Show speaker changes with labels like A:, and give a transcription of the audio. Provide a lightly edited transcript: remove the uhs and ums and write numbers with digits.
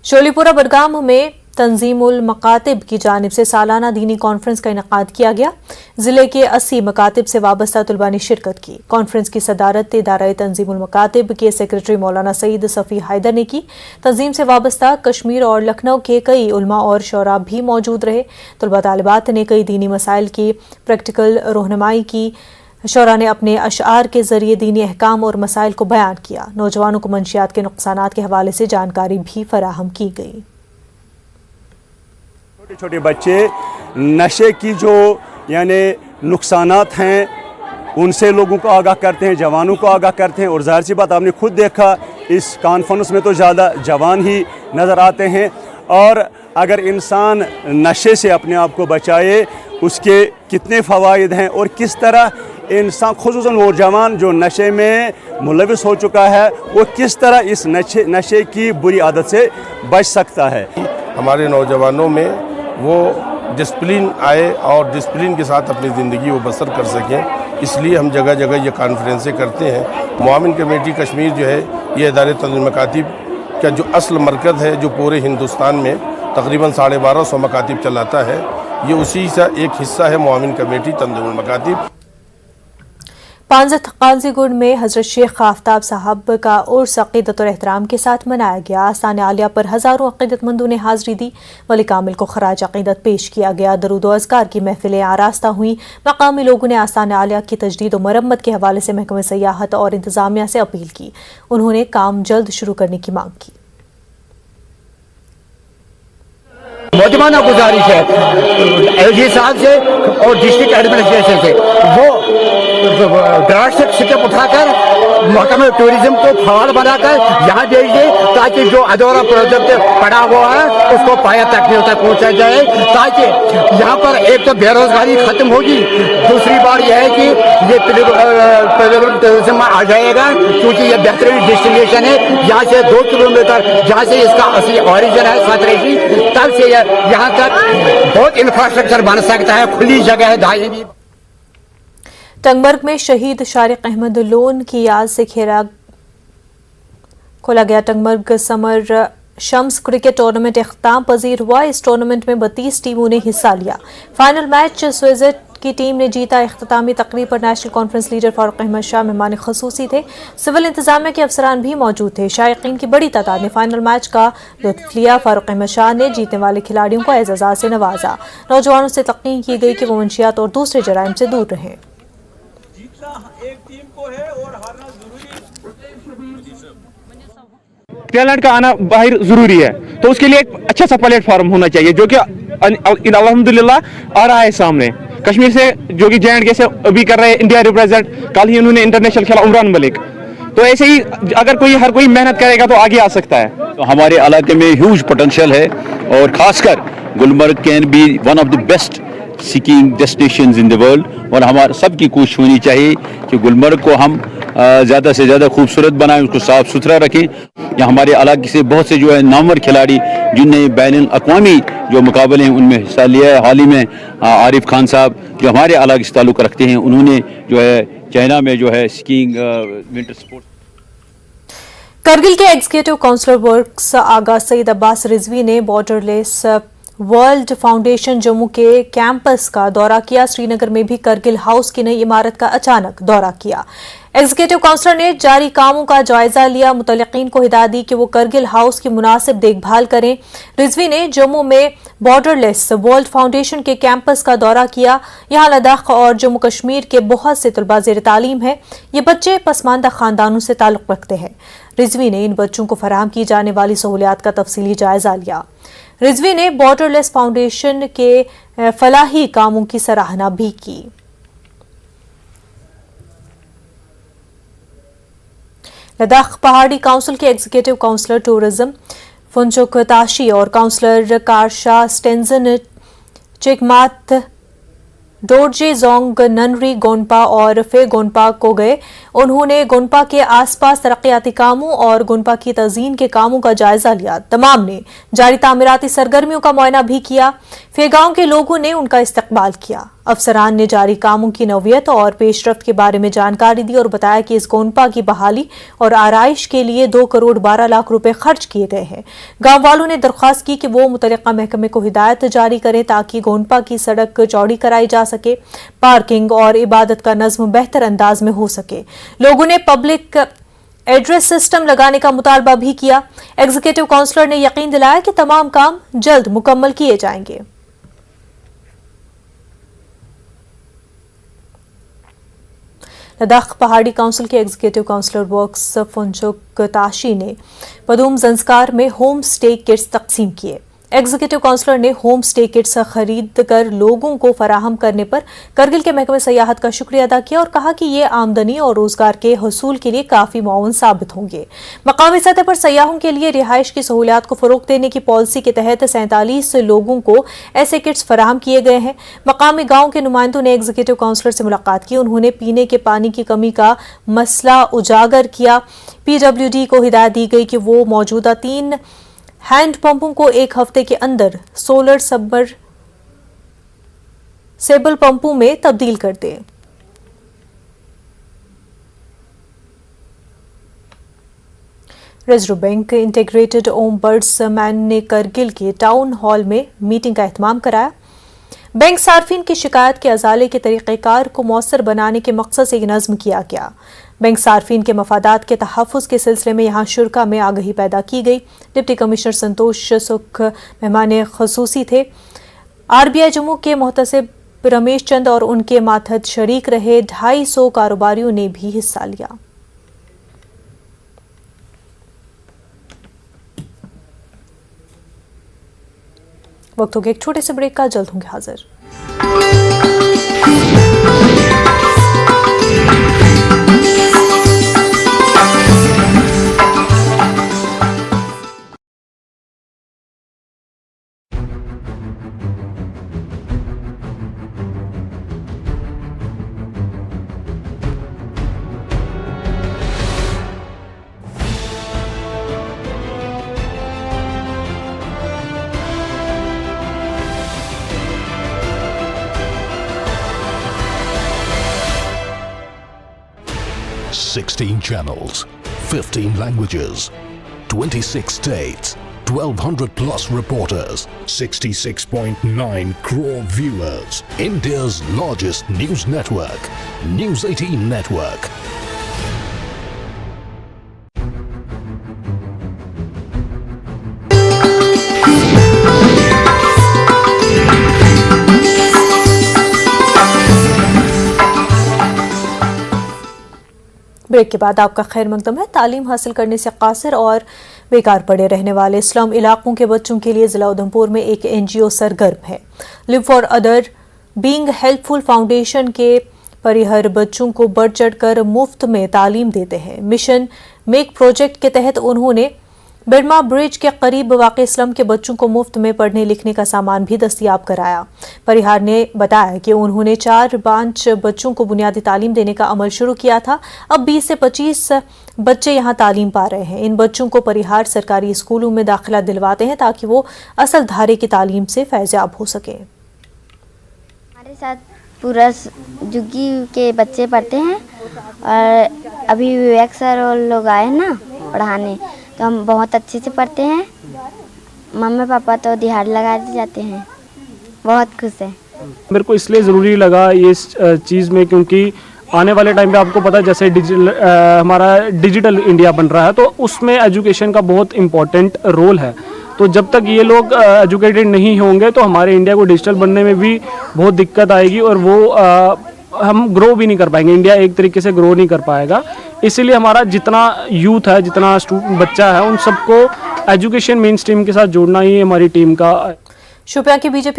A: शोलीपुरा बडगाम में तंजीमुल मकातिब की जानिब से सालाना दीनी कॉन्फ्रेंस का इनेकाद किया गया। जिले के 80 मकातिब से वाबस्ता तलबा ने शिरकत की। कॉन्फ्रेंस की सदारत इदारा तंजीमुल मकातिब के सेक्रेटरी मौलाना सईद सफ़ी हैदर ने की। तंजीम से वाबस्ता कश्मीर और लखनऊ के कई उलमा और शोरा भी मौजूद रहे। तलबा तालिबात ने कई दीनी मसाइल की प्रैक्टिकल रहनुमाई की। शोरा ने अपने अशआर के जरिए दीनी अहकाम और मसाइल को बयान किया। नौजवानों को मंशियात के नुकसानात के हवाले से जानकारी भी फराहम की गई।
B: छोटे छोटे बच्चे नशे की जो यानी नुकसानात हैं उनसे लोगों को आगाह करते हैं, जवानों को आगाह करते हैं। और ज़ाहिर सी बात आपने खुद देखा इस कॉन्फ्रेंस में तो ज़्यादा जवान ही नज़र आते हैं। और अगर इंसान नशे से अपने आप को बचाए उसके कितने फ़वाइद हैं और किस तरह इंसान खुसूसन वो जवान जो नशे में मुलविस हो चुका है वो किस तरह इस नशे की बुरी आदत से बच सकता है।
C: हमारे नौजवानों में वो डिसिप्लिन आए और डिसिप्लिन के साथ अपनी ज़िंदगी वो बसर कर सकें, इसलिए हम जगह जगह ये कॉन्फ्रेंसें करते हैं। मुआविन कमेटी कश्मीर जो है ये इदारे तंजीमुल मकातिब का जो असल मरकज़ है जो पूरे हिंदुस्तान में तकरीबन 1250 मकातिब चलाता है, ये उसी का एक हिस्सा है मुआविन कमेटी तंजीमुल मकातिब।
A: पांजत काजीगुंड में हजरत शेख आफ्ताब साहब का उर्स अक़ीदत और एहतराम के साथ मनाया गया। आस्तान आलिया पर हज़ारों अक़ीदतमंदों ने हाज़री दी। वली कामिल को खराज अक़ीदत पेश किया गया। दरूद व अज़कार की महफिलें आरास्ता हुई। मकामी लोगों ने आस्तान आलिया की तजदीद व मरम्मत के हवाले से महकमे सयाहत और इंतज़ामिया से अपील की। उन्होंने काम जल्द शुरू करने की मांग की।
D: मोजमाना गुजारिश है एलजी साहब से और डिस्ट्रिक्ट एडमिनिस्ट्रेशन से वो ग्रांट से स्टेप उठाकर महकमे टूरिज्म को फवाल बनाकर यहाँ भेज दे ताकि जो अधूरा प्रोजेक्ट पड़ा हुआ है उसको पाया तकनीक तक पहुँचा जाए, ताकि यहाँ पर एक तो बेरोजगारी खत्म होगी, दूसरी बात यह है कि ये टूरिज्म आ जाएगा क्योंकि ये बेहतरीन डेस्टिनेशन है। यहाँ से 2 किलोमीटर जहाँ से इसका असली ऑरिजिन है सतरेशी, तब से यहाँ तक बहुत इंफ्रास्ट्रक्चर बन सकता है, खुली जगह है। दाएं भी
A: टंगमर्ग में शहीद शारिक अहमद लोन की याद से खेला खोला गया Tangmarg summer Shams cricket tournament इख्तिताम पजीर हुआ। इस टूर्नामेंट में 32 टीमों ने हिस्सा लिया। फाइनल मैच स्विट्जरलैंड की टीम ने जीता। इख्तितामी तकरीब पर नेशनल कॉन्फ्रेंस लीडर फारूक अहमद शाह मेहमान खसूसी थे। सिविल इंतजामिया के अफसरान भी मौजूद थे। शायकीन की बड़ी तादाद ने फाइनल मैच का लुत्फ लिया। फारूक अहमद शाह ने जीतने वाले खिलाड़ियों को एजाज़ से नवाजा। नौजवानों से तलकीन की गई कि वो मंशियात और दूसरे जराइम से दूर रहें।
E: एक टीम को है और हारना
F: टैलेंट का आना बाहर जरूरी है, तो उसके लिए एक अच्छा सा प्लेटफॉर्म होना चाहिए जो कि अल्हम्दुलिल्लाह आ रहा है सामने। कश्मीर से जो कि J&K से अभी कर रहे हैं इंडिया रिप्रेजेंट, कल ही उन्होंने इंटरनेशनल खेला उमरान मलिक। तो ऐसे ही अगर हर कोई मेहनत करेगा तो आगे आ सकता है।
G: तो हमारे इलाके में ह्यूज पोटेंशियल है और खासकर Gulmarg can be one of the best skiing destinations in the world. और हमारे सबकी कोशिश होनी चाहिए कि गुलमर्ग को हम ज़्यादा से ज़्यादा खूबसूरत बनाएं, उसको साफ़ सुथरा रखें। यहाँ हमारे इलाके से बहुत से जो है नामवर खिलाड़ी जिनने बैनुल अक़वामी जो मुकाबले हैं उनमें हिस्सा लिया है। हाल ही में आरिफ खान साहब जो हमारे इलाके से ताल्लुक़ रखते हैं, उन्होंने जो है चाइना में जो है स्कीइंग विंटर स्पोर्ट्स।
A: करगिल के executive councillor works Agha Syed Abbas Rizvi ने बॉर्डरलेस वर्ल्ड फाउंडेशन जम्मू के कैंपस का दौरा किया। श्रीनगर में भी करगिल हाउस की नई इमारत का अचानक दौरा किया। एग्जीक्यूटिव काउंसलर ने जारी कामों का जायजा लिया। मुतल्लिकीन को हिदायत दी कि वो करगिल हाउस की मुनासिब देखभाल करें। रिजवी ने जम्मू में बॉर्डरलेस वर्ल्ड फाउंडेशन के कैंपस का दौरा किया। यहाँ लद्दाख और जम्मू कश्मीर के बहुत से तलबा ज़ेर तालीम है। ये बच्चे पसमानदा खानदानों से ताल्लुक़ रखते हैं। रिजवी ने इन बच्चों को फराहम की जाने वाली सहूलियात का तफसीली जायजा लिया। रिजवी ने बॉर्डरलेस फाउंडेशन के फलाही कामों की सराहना भी की। लद्दाख पहाड़ी काउंसिल के एग्जीक्यूटिव काउंसलर टूरिज्म फुनचुक ताशी और काउंसलर कारशा स्टेंजन चिकमात डोरजे जोंग ननरी गोनपा और फे गोनपा को गए। उन्होंने गोनपा के आसपास तरक्याती कामों और गोनपा की तज़ीन के कामों का जायजा लिया। तमाम ने जारी तामीराती सरगर्मियों का मुआयना भी किया। फे गांव के लोगों ने उनका इस्तकबाल किया। افسران نے جاری کاموں کی نوعیت اور پیش رفت کے بارے میں جانکاری دی اور بتایا کہ اس گونپا کی بحالی اور آرائش کے لیے 2 کروڑ 12 لاکھ روپے خرچ کیے گئے ہیں۔ گاؤں والوں نے درخواست کی کہ وہ متعلقہ محکمے کو ہدایت جاری کریں تاکہ گونپا کی سڑک چوڑی کرائی جا سکے، پارکنگ اور عبادت کا نظم بہتر انداز میں ہو سکے۔ لوگوں نے پبلک ایڈریس سسٹم لگانے کا مطالبہ بھی کیا۔ ایگزیکٹو کونسلر نے یقین دلایا کہ تمام کام جلد مکمل کیے جائیں گے۔ لداخ پہاڑی کونسل کے ایگزیکٹو کونسلر ورکس فنچوک تاشی نے پدوم زنسکار میں ہوم سٹے کٹس تقسیم کیے۔ ایگزیکٹو کونسلر نے ہوم سٹے کٹس خرید کر لوگوں کو فراہم کرنے پر کرگل کے محکمہ سیاحت کا شکریہ ادا کیا اور کہا کہ یہ آمدنی اور روزگار کے حصول کے لیے کافی معاون ثابت ہوں گے۔ مقامی سطح پر سیاحوں کے لیے رہائش کی سہولیات کو فروغ دینے کی پالیسی کے تحت 47 لوگوں کو ایسے کٹس فراہم کیے گئے ہیں۔ مقامی گاؤں کے نمائندوں نے ایگزیکٹو کونسلر سے ملاقات کی۔ انہوں نے پینے کے پانی کی کمی کا مسئلہ اجاگر کیا۔ PWD کو ہدایت دی گئی کہ وہ موجودہ 3 ہینڈ پمپوں کو 1 ہفتے کے اندر سولر سیبل پمپوں میں تبدیل کر دے۔ Reserve bank integrated ombudsman نے کرگل کے ٹاؤن ہال میں میٹنگ کا اہتمام کرایا۔ بینک صارفین کی شکایت کے ازالے کے طریقہ کار کو مؤثر بنانے کے مقصد سے یہ نظم کیا گیا۔ بینک صارفین کے مفادات کے تحفظ کے سلسلے میں یہاں شرکاء میں آگہی پیدا کی گئی۔ ڈپٹی کمشنر سنتوش سکھ مہمان خصوصی تھے۔ RBI جموں کے محتسب رمیش چند اور ان کے ماتحت شریک رہے 250 کاروباریوں نے بھی حصہ لیا۔ وقت ہو گیا ایک چھوٹے سے بریک کا، جلد ہوں گے حاضر۔
H: Sixteen channels, 15 languages, 26 states, 1,200 plus reporters, 66.9 crore viewers. India's largest news network, News 18 Network.
A: Break کے بعد آپ کا خیر مقدم ہے۔ تعلیم حاصل کرنے سے قاصر اور بیکار پڑے رہنے والے اسلم علاقوں کے بچوں کے لیے ضلع اودھمپور میں ایک NGO سرگرم ہے۔ Live for other being helpful foundation کے پریہر بچوں کو بڑھ چڑھ کر مفت میں تعلیم دیتے ہیں۔ مشن میک پروجیکٹ کے تحت انہوں نے برما برج کے قریب واقع اسلم کے بچوں کو مفت میں پڑھنے لکھنے کا سامان بھی دستیاب کرایا۔ پریہار نے بتایا کہ انہوں نے 4-5 بچوں کو بنیادی تعلیم دینے کا عمل شروع کیا تھا۔ اب 20 سے 25 بچے یہاں تعلیم پا رہے ہیں۔ ان بچوں کو پریہار سرکاری اسکولوں میں داخلہ دلواتے ہیں تاکہ وہ اصل دھارے کی تعلیم سے فیضیاب ہو سکیں۔
I: ہمارے ساتھ پورا جگی کے بچے پڑھتے ہیں اور ابھی وویک سر اور لوگ آئے نا پڑھانے، تو ہم بہت اچھے سے پڑھتے ہیں۔ ممی پاپا تو دہاڑ لگا دی جاتے ہیں، بہت خوش ہیں۔
J: میرے کو اس لیے ضروری لگا اس چیز میں کیونکہ آنے والے ٹائم پہ آپ کو پتہ جیسے ہمارا ڈیجیٹل انڈیا بن رہا ہے، تو اس میں ایجوکیشن کا بہت امپورٹنٹ رول ہے۔ تو جب تک یہ لوگ ایجوکیٹڈ نہیں ہوں گے تو ہمارے انڈیا کو ڈیجیٹل بننے میں بھی بہت دقت آئے گی اور وہ ہم گرو بھی نہیں کر پائیں گے، انڈیا ایک طریقے سے گرو نہیں کر پائے گا۔ اسی لیے ہمارا جتنا یوتھ ہے، جتنا بچہ ہے، ان سب کو ایجوکیشن مین اسٹریم کے ساتھ جوڑنا ہی ہماری ٹیم کا۔
A: شوپیاں کی BJP